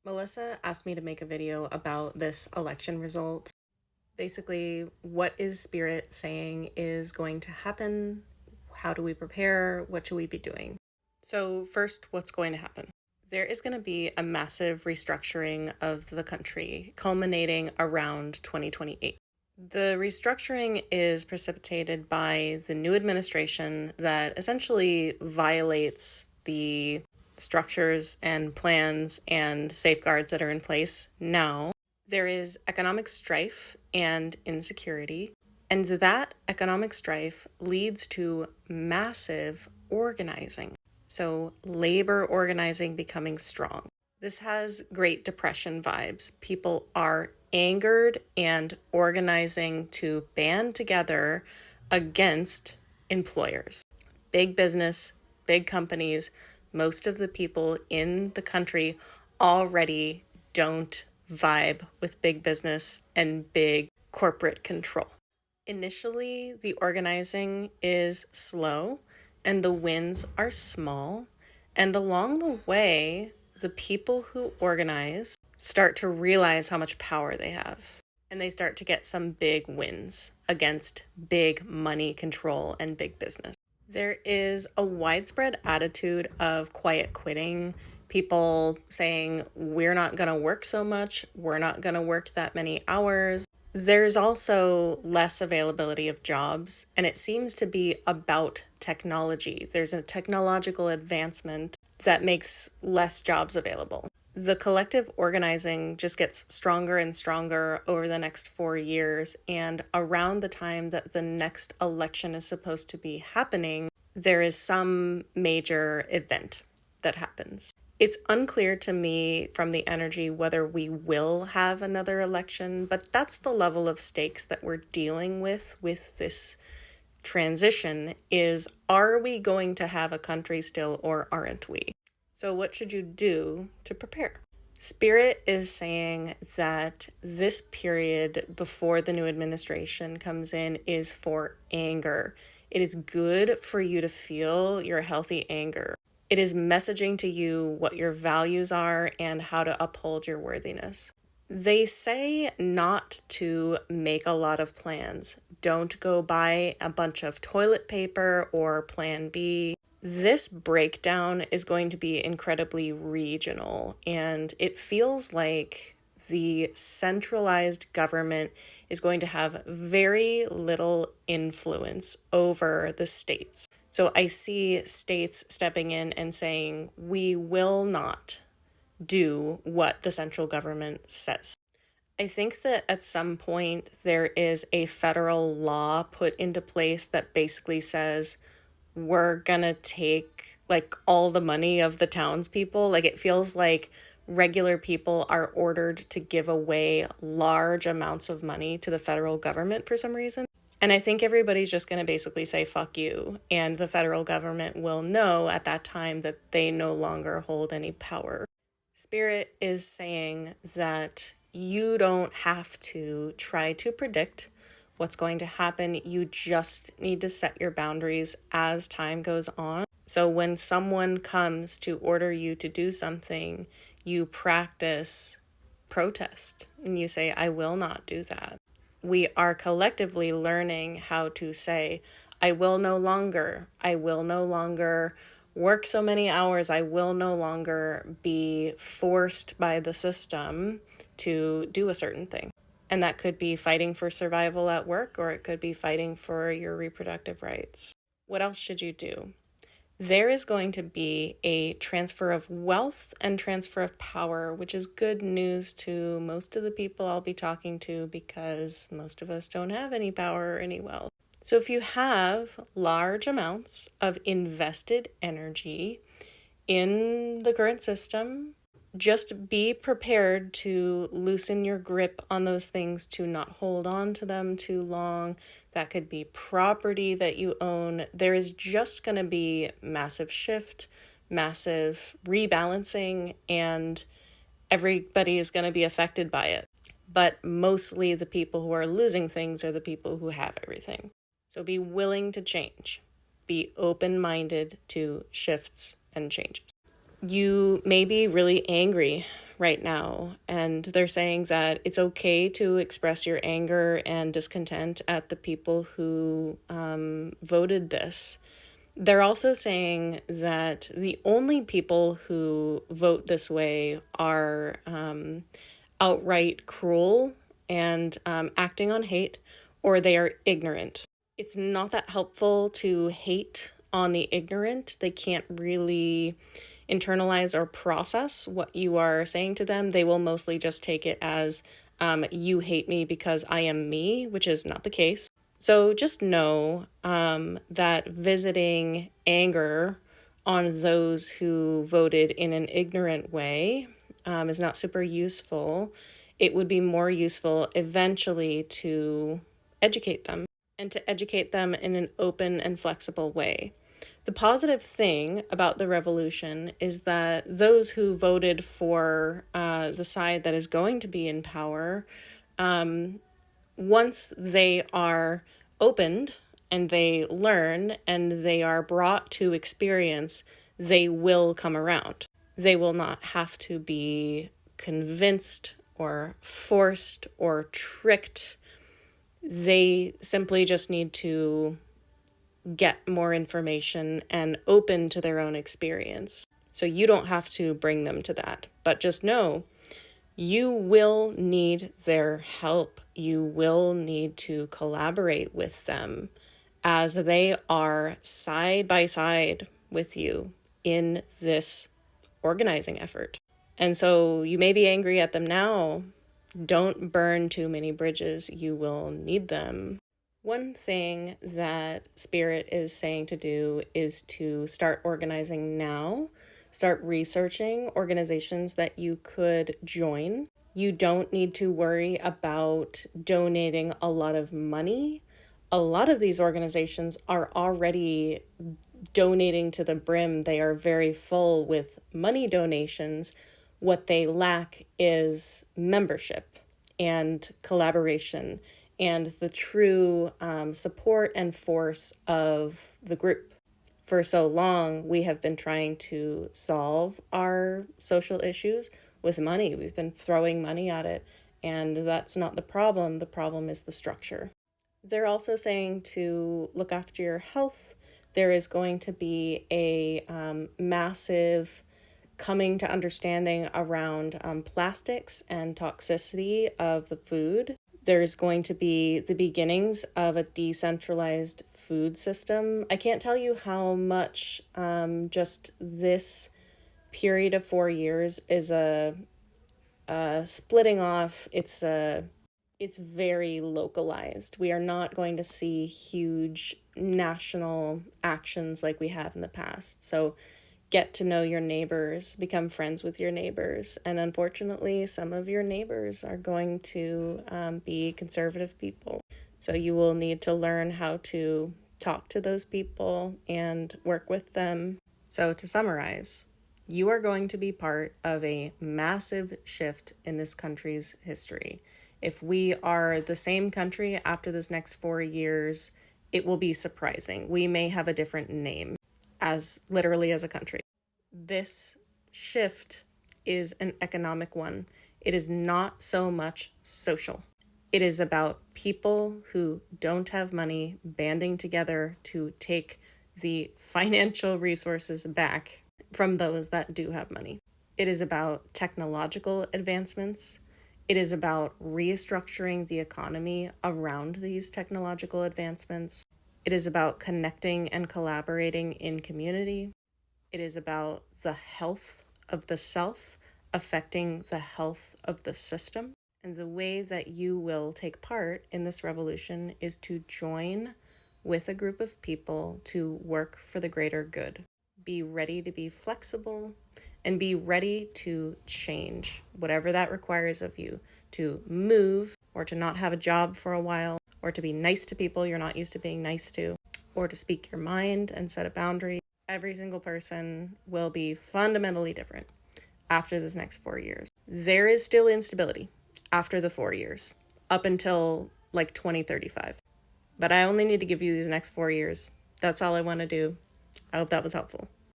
Melissa asked me to make a video about this election result. Basically, what is Spirit saying is going to happen? How do we prepare? What should we be doing? So, first, what's going to happen? There is going to be a massive restructuring of the country, culminating around 2028. The restructuring is precipitated by the new administration that essentially violates the structures and plans and safeguards that are in place now. There is economic strife and insecurity, and that economic strife leads to massive organizing. So, labor organizing becoming strong. This has Great Depression vibes. People are angered and organizing to band together against employers. Big business, big companies, most of the people in the country already don't vibe with big business and big corporate control. Initially, the organizing is slow and the wins are small. And along the way, the people who organize start to realize how much power they have. And they start to get some big wins against big money control and big business. There is a widespread attitude of quiet quitting, people saying, we're not going to work so much, we're not going to work that many hours. There's also less availability of jobs, and it seems to be about technology. There's a technological advancement that makes less jobs available. The collective organizing just gets stronger and stronger over the next 4 years, and around the time that the next election is supposed to be happening, there is some major event that happens. It's unclear to me from the energy whether we will have another election, but that's the level of stakes that we're dealing with this transition is, are we going to have a country still or aren't we? So what should you do to prepare? Spirit is saying that this period before the new administration comes in is for anger. It is good for you to feel your healthy anger. It is messaging to you what your values are and how to uphold your worthiness. They say not to make a lot of plans. Don't go buy a bunch of toilet paper or plan B. This breakdown is going to be incredibly regional, and it feels like the centralized government is going to have very little influence over the states. So I see states stepping in and saying, we will not do what the central government says. I think that at some point there is a federal law put into place that basically says we're gonna take like all the money of the townspeople. Like it feels like regular people are ordered to give away large amounts of money to the federal government for some reason. And I think everybody's just going to basically say, fuck you. And the federal government will know at that time that they no longer hold any power. Spirit is saying that you don't have to try to predict what's going to happen. You just need to set your boundaries as time goes on. So when someone comes to order you to do something, you practice protest and you say, I will not do that. We are collectively learning how to say, I will no longer work so many hours, I will no longer be forced by the system to do a certain thing. And that could be fighting for survival at work, or it could be fighting for your reproductive rights. What else should you do? There is going to be a transfer of wealth and transfer of power, which is good news to most of the people I'll be talking to because most of us don't have any power or any wealth. So if you have large amounts of invested energy in the current system, just be prepared to loosen your grip on those things, to not hold on to them too long. That could be property that you own. There is just going to be massive shift, massive rebalancing, and everybody is going to be affected by it. But mostly the people who are losing things are the people who have everything. So be willing to change. Be open-minded to shifts and changes. You may be really angry right now. And they're saying that it's okay to express your anger and discontent at the people who voted this. They're also saying that the only people who vote this way are outright cruel and acting on hate, or they are ignorant. It's not that helpful to hate on the ignorant. They can't really internalize or process what you are saying to them. They will mostly just take it as you hate me because I am me, which is not the case. So just know that visiting anger on those who voted in an ignorant way is not super useful. It would be more useful eventually to educate them, and to educate them in an open and flexible way. The positive thing about the revolution is that those who voted for the side that is going to be in power, once they are opened and they learn and they are brought to experience, they will come around. They will not have to be convinced or forced or tricked. They simply just need to get more information and open to their own experience. So you don't have to bring them to that. But just know you will need their help. You will need to collaborate with them as they are side by side with you in this organizing effort. And so you may be angry at them now. Don't burn too many bridges. You will need them. One thing that Spirit is saying to do is to start organizing now. Start researching organizations that you could join. You don't need to worry about donating a lot of money. A lot of these organizations are already donating to the brim. They are very full with money donations. What they lack is membership and collaboration and the true support and force of the group. For so long, we have been trying to solve our social issues with money. We've been throwing money at it, and that's not the problem. The problem is the structure. They're also saying to look after your health. There is going to be a massive coming to understanding around plastics and toxicity of the food. There's going to be the beginnings of a decentralized food system. I can't tell you how much just this period of 4 years is a splitting off. It's very localized. We are not going to see huge national actions like we have in the past. So get to know your neighbors, become friends with your neighbors. And unfortunately, some of your neighbors are going to be conservative people. So you will need to learn how to talk to those people and work with them. So to summarize, you are going to be part of a massive shift in this country's history. If we are the same country after this next 4 years, it will be surprising. We may have a different name as literally as a country. This shift is an economic one. It is not so much social. It is about people who don't have money banding together to take the financial resources back from those that do have money. It is about technological advancements. It is about restructuring the economy around these technological advancements. It is about connecting and collaborating in community. It is about the health of the self affecting the health of the system. And the way that you will take part in this revolution is to join with a group of people to work for the greater good. Be ready to be flexible and be ready to change whatever that requires of you, to move or to not have a job for a while, or to be nice to people you're not used to being nice to, or to speak your mind and set a boundary. Every single person will be fundamentally different after this next 4 years. There is still instability after the 4 years, up until like 2035. But I only need to give you these next 4 years. That's all I want to do. I hope that was helpful.